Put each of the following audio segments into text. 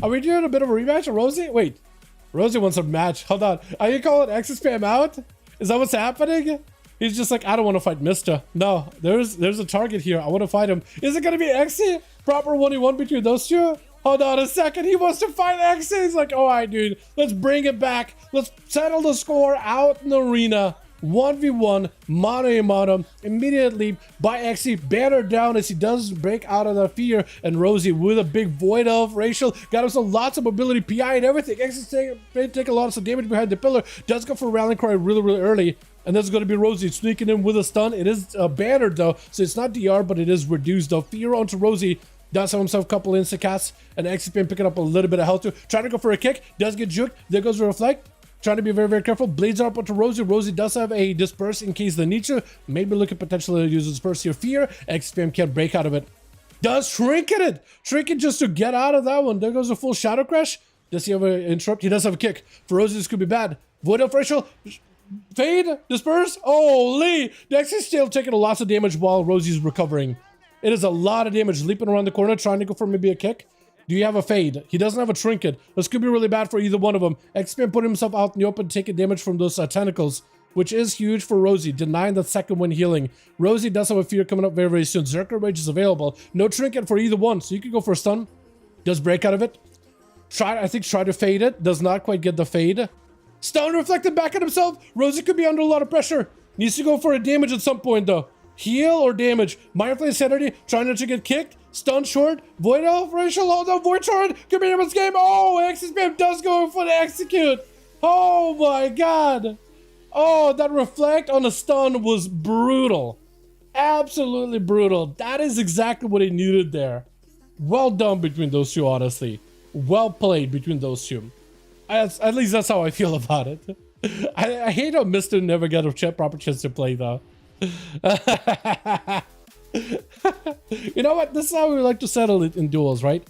Are we doing a bit of a rematch? Rosie? Wait. Rosie wants a match. Hold on. Are you calling X spam out? Is that what's happening? He's just like, I don't want to fight Mista. No, there's a target here. I want to fight him. Is it going to be Exy? Proper 1v1 between those two? Hold on a second. He wants to fight Exy. He's like, all right, dude. Let's bring it back. Let's settle the score out in the arena. 1v1, mano a mano, immediately by Exy, banner down as he does break out of the fear, and Rosie with a big void of racial, got himself lots of mobility, PI and everything. Exy's take a lot of damage behind the pillar, does go for a rallying cry really early, and that's going to be Rosie sneaking in with a stun. It is bannered though, so it's not DR, but it is reduced though. Fear onto Rosie. Does have himself a couple insta-casts, and Exy's been picking up a little bit of health too. Trying to go for a kick, does get juked, there goes the reflect. Trying to be very careful. Blades are up onto Rosie. Rosie does have a disperse in case they need to. Maybe look at potentially use disperse here. Fear. X-Spam can't break out of it. Does Trinket it. Trinket just to get out of that one. There goes a full Shadow Crash. Does he have an interrupt? He does have a kick. For Rosie, this could be bad. Void of Racial. Fade. Disperse. Holy. Dex is still taking a lot of damage while Rosie's recovering. It is a lot of damage. Leaping around the corner, trying to go for maybe a kick. Do you have a fade? He doesn't have a trinket. This could be really bad for either one of them. X-Man put himself out in the open, taking damage from those tentacles, which is huge for Rosie, denying the second one healing. Rosie does have a fear coming up very soon. Zerker Rage is available. No trinket for either one, so you could go for a stun. Does break out of it. Try to fade it. Does not quite get the fade. Stun reflected back at himself. Rosie could be under a lot of pressure. Needs to go for a damage at some point though. Heal or damage. Mindful Insanity trying not to get kicked. Stun short. Void Elf. Racial. Oh no. Void short. Could be in this game. Oh, X-Spam does go for the execute. Oh my god. Oh, that reflect on the stun was brutal. Absolutely brutal. That is exactly what he needed there. Well done between those two, honestly. Well played between those two. At least that's how I feel about it. I hate how Mr. never got a proper chance to play though. You know what? This is how we like to settle it in duels, right?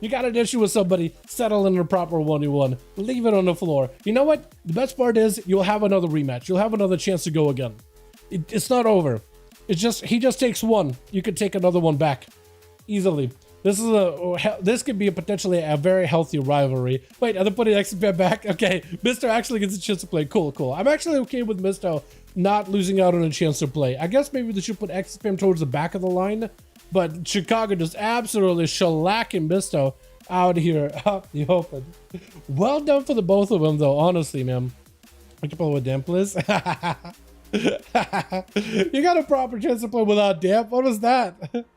You got an issue with somebody, settle in a proper 1v1, leave it on the floor. You know what? The best part is you'll have another rematch. You'll have another chance to go again. It's not over. It's just, he just takes one. You could take another one back easily. This could be potentially a very healthy rivalry. Wait, are they putting X-Spam back? Okay, Mr. actually gets a chance to play. Cool. I'm actually okay with Mr. not losing out on a chance to play. I guess maybe they should put X-Spam towards the back of the line, but Chicago just absolutely shellacking Mr. out here up the open. Well done for the both of them, though, honestly, man. I can play with Damp, please. You got a proper chance to play without Damp? What was that?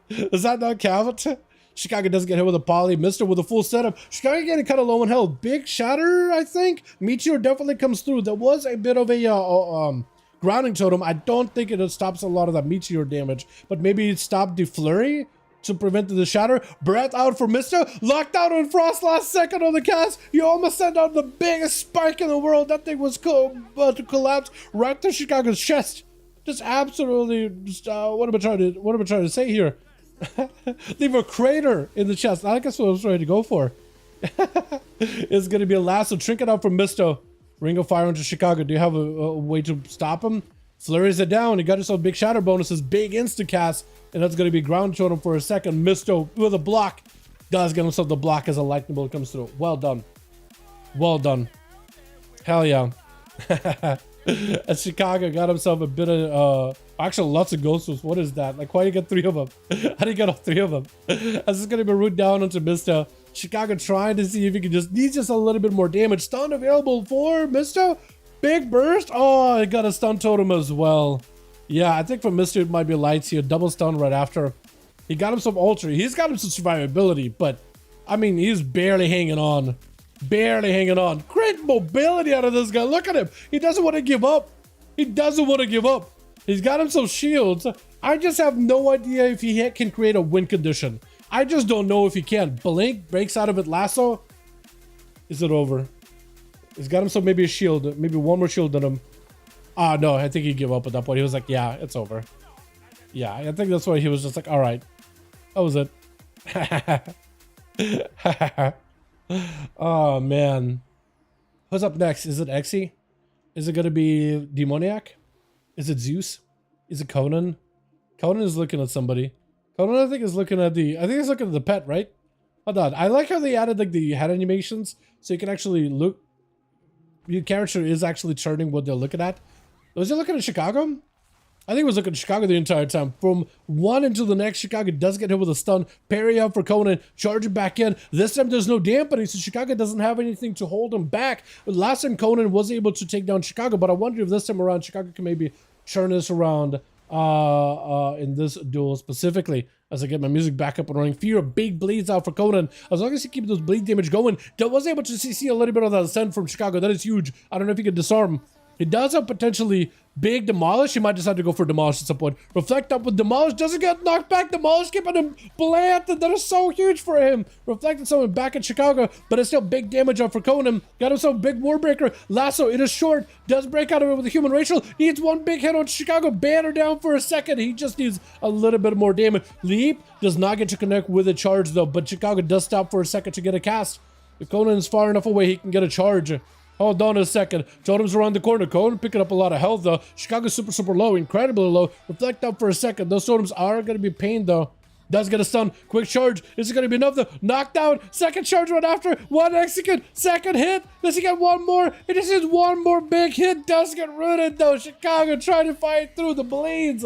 Does that not count? Chicago doesn't get hit with a poly. Mr. with a full setup. Chicago getting kind of low in health. Big shatter, I think. Meteor definitely comes through. There was a bit of a grounding totem. I don't think it stops a lot of that meteor damage, but maybe it stopped the flurry to prevent the shatter. Breath out for Mr. Locked out on Frost last second on the cast. You almost sent out the biggest spike in the world. That thing was about to collapse right to Chicago's chest. Just absolutely. What am I trying to say here? Leave a crater in the chest. I guess what I was trying to go for. It's going to be a lasso. Trinket out from Misto. Ring of Fire into Chicago. Do you have a way to stop him? Flurries it down. He got himself big shatter bonuses. Big insta-cast. And that's going to be ground totem for a second. Misto with a block. Does get himself the block as a lightning bolt comes through. Well done. Well done. Hell yeah. And Chicago got himself a bit of actually lots of ghosts. What is that? Like, why do you get 3 of them? How do you get all 3 of them? This is gonna be root down onto Misto. Chicago trying to see if he can needs just a little bit more damage. Stun available for Misto. Big burst. Oh, I got a stun totem as well. Yeah, I think for Misto it might be lights here. Double stun right after. He got him some ultra. He's got him some survivability, but I mean, he's barely hanging on. Barely hanging on. Great mobility out of this guy. Look at him. He doesn't want to give up. He doesn't want to give up. He's got him some shields. I just have no idea if he can create a win condition. I just don't know if he can. Blink breaks out of it. Lasso. Is it over? He's got him some maybe a shield. Maybe one more shield than him. Ah, no. I think he gave up at that point. He was like, yeah, it's over. Yeah, I think that's why he was just like, all right. That was it. Oh man, who's up next? Is it Exy? Is it gonna be Demoniac? Is it Zeus? Is it Conan? Conan is looking at somebody. Conan, I think, is looking at he's looking at the pet, right? Hold on. I like how they added like the head animations, so you can actually look. Your character is actually turning what they're looking at. Was he looking at Chicago? I think he was looking at Chicago the entire time. From one into the next, Chicago does get hit with a stun. Parry out for Conan, charging back in. This time there's no dampening, so Chicago doesn't have anything to hold him back. But last time Conan was able to take down Chicago, but I wonder if this time around Chicago can maybe turn this around in this duel specifically. As I get my music back up and running. Fear of big bleeds out for Conan. As long as he keeps those bleed damage going, that was able to see a little bit of that ascent from Chicago. That is huge. I don't know if he can disarm. He does have potentially big demolish. He might decide to go for demolish at some point. Reflect up with demolish. Doesn't get knocked back. Demolish keeping him planted. That is so huge for him. Reflected someone back in Chicago, but it's still big damage out for Conan. Got himself big warbreaker. Lasso, it is short. Does break out of it with a human racial. Needs one big hit on Chicago. Banner down for a second. He just needs a little bit more damage. Leap does not get to connect with a charge though, but Chicago does stop for a second to get a cast. If Conan is far enough away, he can get a charge. Hold on a second. Totem's around the corner. Conan picking up a lot of health though. Chicago's super low, incredibly low. Reflect up for a second. Those totems are going to be pain though. Does get a stun. Quick charge. Is it going to be enough though? Knockdown. Second charge right after. One execute. Second hit. Does he get one more? It just needs one more big hit. Does get rooted though. Chicago trying to fight through the bleeds.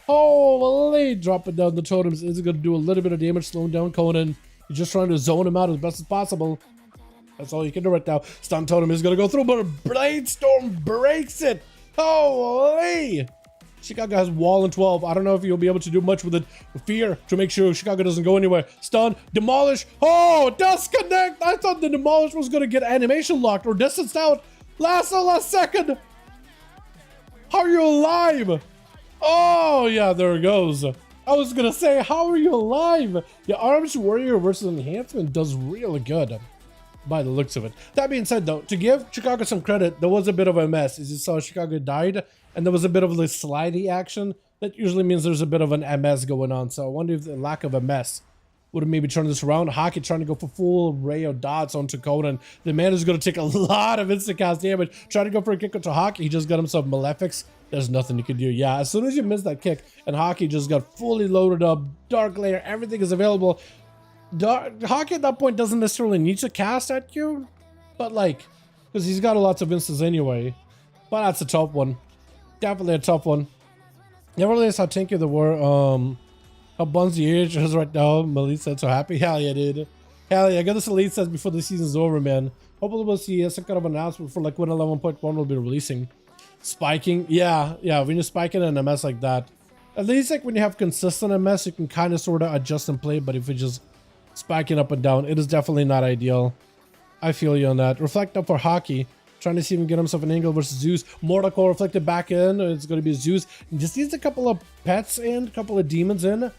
Holy. Dropping down the totems. Is it going to do a little bit of damage, slowing down Conan? He's just trying to zone him out as best as possible. That's all you can do right now. Stun totem is going to go through, but a blade storm breaks it. Holy. Chicago has wall in 12. I don't know if you'll be able to do much with it. Fear to make sure Chicago doesn't go anywhere. Stun, demolish. Oh, does connect. I thought the demolish was going to get animation locked or distanced out. Last second. How are you alive? Oh, yeah, there it goes. I was going to say, how are you alive? Yeah, Arms Warrior versus Enhancement does really good. By the looks of it. That being said though, to give Chicago some credit, there was a bit of a mess. As you saw, Chicago died, and there was a bit of a slidey action. That usually means there's a bit of an MS going on. So I wonder if the lack of a mess would have maybe turned this around. Hockey trying to go for full array of dots onto Conan. The man is going to take a lot of instant cast damage. Trying to go for a kick onto Hockey. He just got himself Malefics. There's nothing you can do. Yeah, as soon as you miss that kick, and Hockey just got fully loaded up, Dark Layer, everything is available. Hockey at that point doesn't necessarily need to cast at you, but like, because he's got lots of instants anyway. But that's a tough one. Definitely a tough one. Never realized how tanky they were. How buns the age is right now. Elite said so happy. Hell yeah, dude. Hell yeah. I got this Elite says before the season's over, man. Hopefully we'll see some kind of announcement for like when 11.1 will be releasing. Spiking. Yeah. When you're spiking an MS like that, at least like when you have consistent MS, you can kind of sort of adjust and play. But if it just spiking up and down, it is definitely not ideal. I feel you on that. Reflect up for Hockey. Trying to see if he can get himself an angle versus Zeus. Mortal Core reflected back in. It's going to be Zeus. He just needs a couple of pets in, a couple of demons in,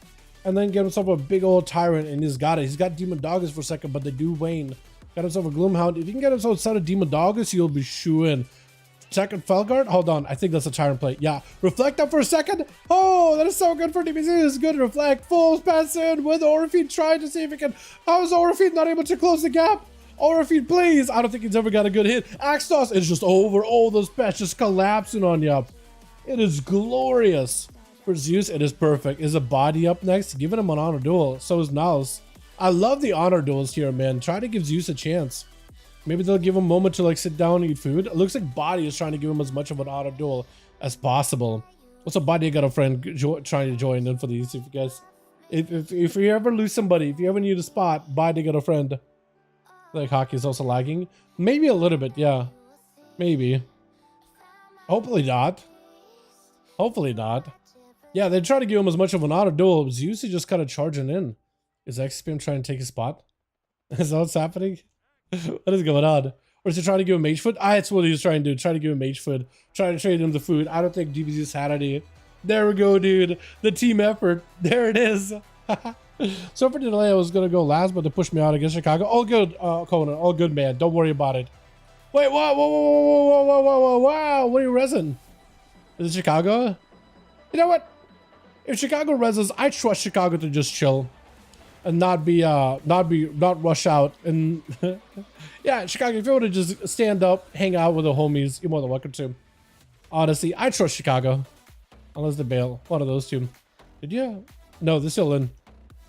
and then get himself a big old tyrant, and he's got it. He's got Demon Doggers for a second, but they do wane. Got himself a Gloomhound. If he can get himself a set of Demon Doggers, he'll be shoo-in. Second Felguard? Hold on. I think that's a Tyrant play. Yeah. Reflect up for a second. Oh, that is so good for DBZ. It's good. Reflect. Full pass in with Orifeed trying to see if he can. How is Orifeed not able to close the gap? Orifeed, please. I don't think he's ever got a good hit. Axtos is just over. Oh, those pets just collapsing on you. It is glorious. For Zeus, it is perfect. Is a body up next? Giving him an honor duel. So is Naus. I love the honor duels here, man. Try to give Zeus a chance. Maybe they'll give him a moment to like sit down and eat food. It looks like Body is trying to give him as much of an auto duel as possible. What's up, Body? I got a friend trying to join in for these. If you guys, if you ever lose somebody, if you ever need a spot, Body got a friend. Like Hockey is also lagging. Maybe a little bit, yeah. Maybe. Hopefully not. Hopefully not. Yeah, they try to give him as much of an auto duel. Zeus is just kind of charging in. Is XPM trying to take his spot? Is that what's happening? What is going on? Or is he trying to give him mage food? That's what he was trying to do. Try to give him mage food. Try to trade him the food. I don't think DBZ's had any. There we go, dude. The team effort. There it is. So for delay, I was going to go last, but they pushed me out against Chicago. All good, Conan. All good, man. Don't worry about it. Wait, whoa. What are you resin? Is it Chicago? You know what? If Chicago reses, I trust Chicago to just chill. And not rush out. And yeah, Chicago, if you want to just stand up, hang out with the homies, you're more than welcome to. Honestly, I trust Chicago. Unless they bail. One of those two. Did you? No, they're still in.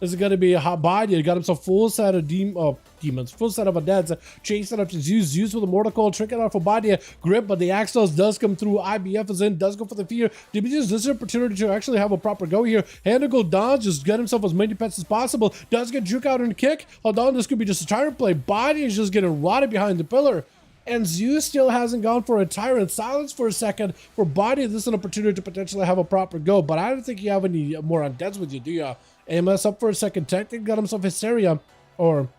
This is gonna be a hot body. He got himself full set of demons, full set of undeads, chasing up to Zeus. Zeus with a mortal coil, tricking out for body grip, but the Axos does come through. IBF is in, does go for the fear. Demetrius, this is an opportunity to actually have a proper go here. Handigal dodge, just get himself as many pets as possible. Does get juke out and kick. Hold on, this could be just a tyrant play. Body is just getting rotted behind the pillar. And Zeus still hasn't gone for a tyrant. Silence for a second. For body, this is an opportunity to potentially have a proper go. But I don't think you have any more undeads with you, do you? AMS up for a second. Tactic got himself Hysteria. Or,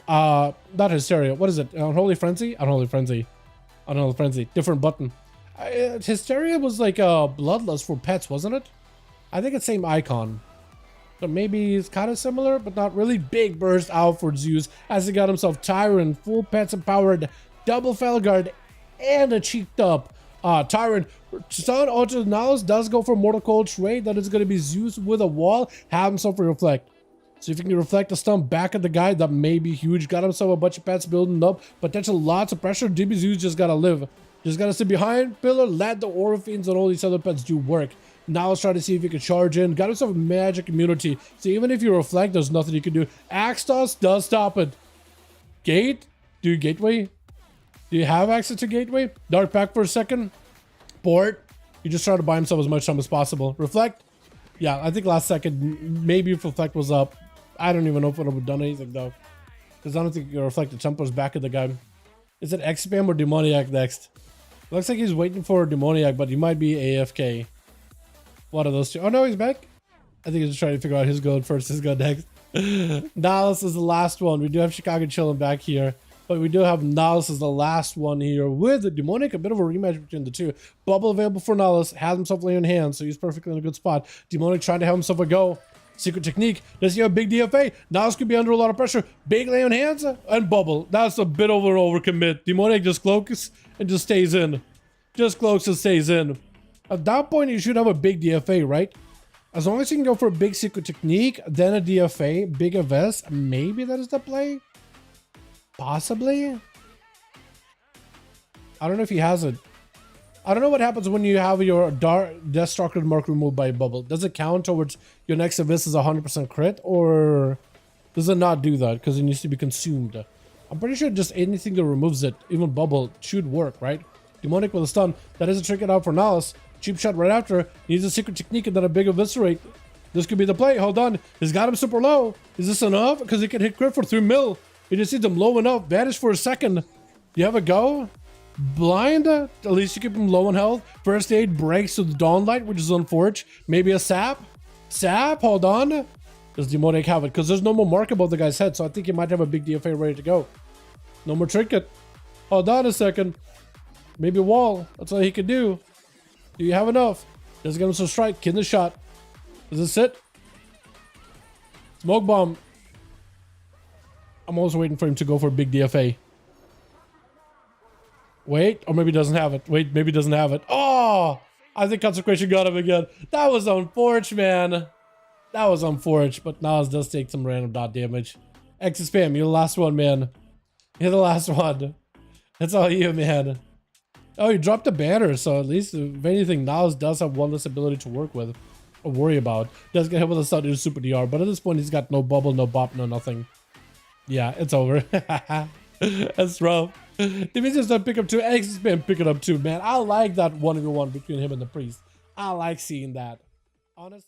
not Hysteria. What is it? Unholy Frenzy? Unholy Frenzy. Unholy Frenzy. Different button. Hysteria was like a Bloodlust for pets, wasn't it? I think it's same icon. So maybe it's kind of similar, but not really. Big burst out for Zeus as he got himself Tyrant, full pets empowered, double Felguard, and a cheeked up Tyrant. Stun Ultra Nihilus does go for Mortal Coil trade. That is going to be Zeus with a wall. Have himself a Reflect. So if you can reflect the stun back at the guy, that may be huge. Got himself a bunch of pets building up. Potential lots of pressure. DB Zeus just got to live. Just got to sit behind pillar, let the Orphans and all these other pets do work. Now let's try to see if you can charge in. Got himself a magic immunity. So even if you reflect, there's nothing you can do. Axtos does stop it. Gate? Do you gateway? Do you have access to gateway? Dark pack for a second. Port. You just try to buy himself as much time as possible. Reflect? Yeah, I think last second, maybe if reflect was up. I don't even know if it would have done anything though. Because I don't think your reflect the temper's back at the guy. Is it X-Spam or Demoniac next? Looks like he's waiting for Demoniac, but he might be AFK. One of those two. Oh no, he's back. I think he's just trying to figure out his goal first, his go next. Nihilus is the last one. We do have Chicago chilling back here, but we do have Nihilus as the last one here with the Demonic. A bit of a rematch between the two. Bubble available for Nihilus. Has himself laying hands, so he's perfectly in a good spot. Demonic trying to have himself a go. Secret technique. Does he have a big DFA? Nihilus could be under a lot of pressure. Big lay on hands and bubble. That's a bit over overcommit. Demonic just cloaks and just stays in. Just cloaks and stays in. At that point, you should have a big DFA, right? As long as you can go for a big secret technique, then a DFA, big events, maybe that is the play? Possibly? I don't know if he has it. I don't know what happens when you have your Deathstalker mark removed by a bubble. Does it count towards your next event as 100% crit? Or does it not do that because it needs to be consumed? I'm pretty sure just anything that removes it, even bubble, should work, right? Demonic with a stun. That is a trick it out for Nihilus. Cheap shot right after. Needs a secret technique and then a big eviscerate. This could be the play. Hold on. He's got him super low. Is this enough? Because he can hit crit for 3 mil. He just needs him low enough. Vanish for a second. Do you have a go? Blind? At least you keep him low on health. First aid breaks to the Dawnlight, which is unfortunate. Maybe a sap? Sap? Hold on. Does Demonic have it? Because there's no more mark above the guy's head, so I think he might have a big DFA ready to go. No more trinket. Hold on a second. Maybe a wall. That's all he can do. Do you have enough? Does get him some strike. Kid the shot. Does this sit? Smoke bomb. I'm always waiting for him to go for a big DFA. Wait, or maybe he doesn't have it. Wait, maybe he doesn't have it. Oh! I think Consecration got him again. That was unfortunate, man. That was unfortunate, but Nas does take some random dot damage. X spam, you're the last one, man. You're the last one. That's all you, man. Oh, you dropped a banner, so at least, if anything, Nas does have one less ability to work with or worry about. Does get hit with a stun into super DR, but at this point, he's got no bubble, no bop, no nothing. Yeah, it's over. That's rough. Division's done pick up 2. X spam pick it up 2, man. I like that 1v1 between him and the priest. I like seeing that. Honestly.